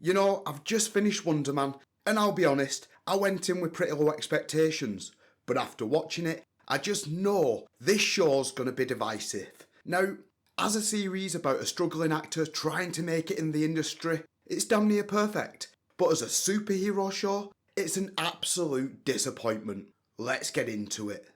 You know, I've just finished Wonderman, and I'll be honest, I went in with pretty low expectations. But after watching it, I just know this show's gonna be divisive. Now, as a series about a struggling actor trying to make it in the industry, it's damn near perfect. But as a superhero show, it's an absolute disappointment. Let's get into it.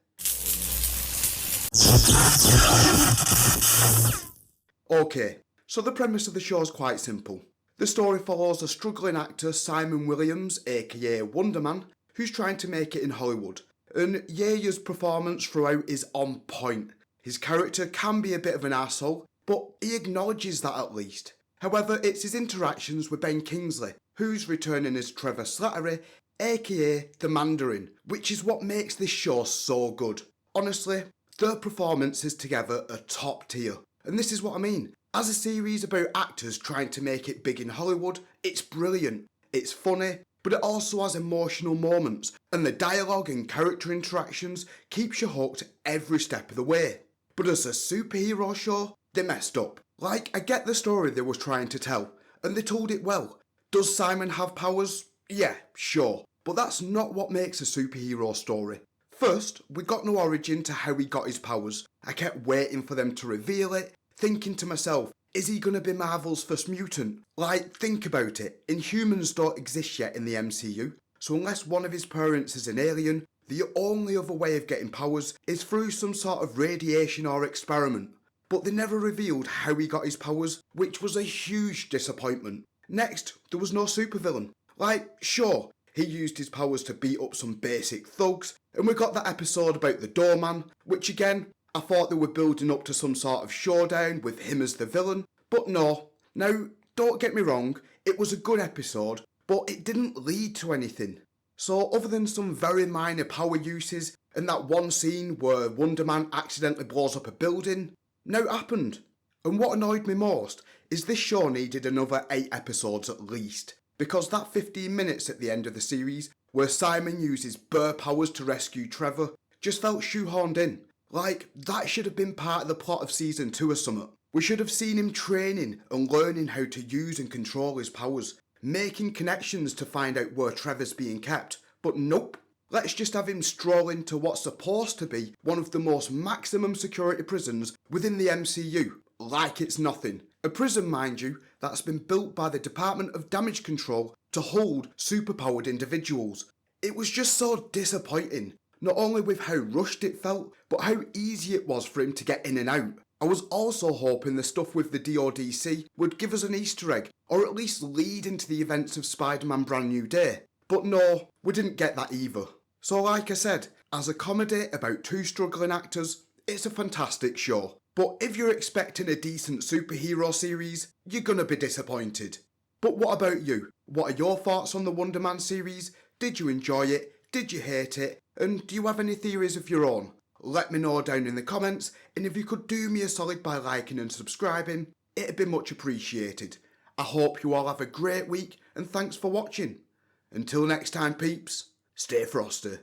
Okay, so the premise of the show is quite simple. The story follows a struggling actor, Simon Williams, aka Wonderman, who's trying to make it in Hollywood. And Yeager's performance throughout is on point. His character can be a bit of an asshole, but he acknowledges that at least. However, it's his interactions with Ben Kingsley, who's returning as Trevor Slattery, aka the Mandarin, which is what makes this show so good. Honestly, their performances together are top tier. And this is what I mean. As a series about actors trying to make it big in Hollywood, it's brilliant. It's funny, but it also has emotional moments, and the dialogue and character interactions keeps you hooked every step of the way. But as a superhero show, they messed up. Like, I get the story they were trying to tell, and they told it well. Does Simon have powers? Yeah, sure. But that's not what makes a superhero story. First, we got no origin to how he got his powers. I kept waiting for them to reveal it, thinking to myself, is he gonna be Marvel's first mutant? Like, think about it, Inhumans don't exist yet in the MCU, so unless one of his parents is an alien, the only other way of getting powers is through some sort of radiation or experiment. But they never revealed how he got his powers, which was a huge disappointment. Next, there was no supervillain. Like, sure, he used his powers to beat up some basic thugs, and we got that episode about the doorman, which again, I thought they were building up to some sort of showdown with him as the villain, but no. Now, don't get me wrong, it was a good episode, but it didn't lead to anything. So other than some very minor power uses and that one scene where Wonderman accidentally blows up a building, now it happened. And what annoyed me most is this show needed another 8 episodes at least, because that 15 minutes at the end of the series where Simon uses bare powers to rescue Trevor just felt shoehorned in. Like, that should have been part of the plot of season 2 or something. We should have seen him training and learning how to use and control his powers, making connections to find out where Trevor's being kept. But nope. Let's just have him stroll into what's supposed to be one of the most maximum security prisons within the MCU, like it's nothing. A prison, mind you, that's been built by the Department of Damage Control to hold superpowered individuals. It was just so disappointing. Not only with how rushed it felt, but how easy it was for him to get in and out. I was also hoping the stuff with the DODC would give us an Easter egg, or at least lead into the events of Spider-Man Brand New Day. But no, we didn't get that either. So like I said, as a comedy about 2 struggling actors, it's a fantastic show. But if you're expecting a decent superhero series, you're gonna be disappointed. But what about you? What are your thoughts on the Wonderman series? Did you enjoy it? Did you hate it? And do you have any theories of your own? Let me know down in the comments, and if you could do me a solid by liking and subscribing, it'd be much appreciated. I hope you all have a great week, and thanks for watching. Until next time peeps, stay frosty.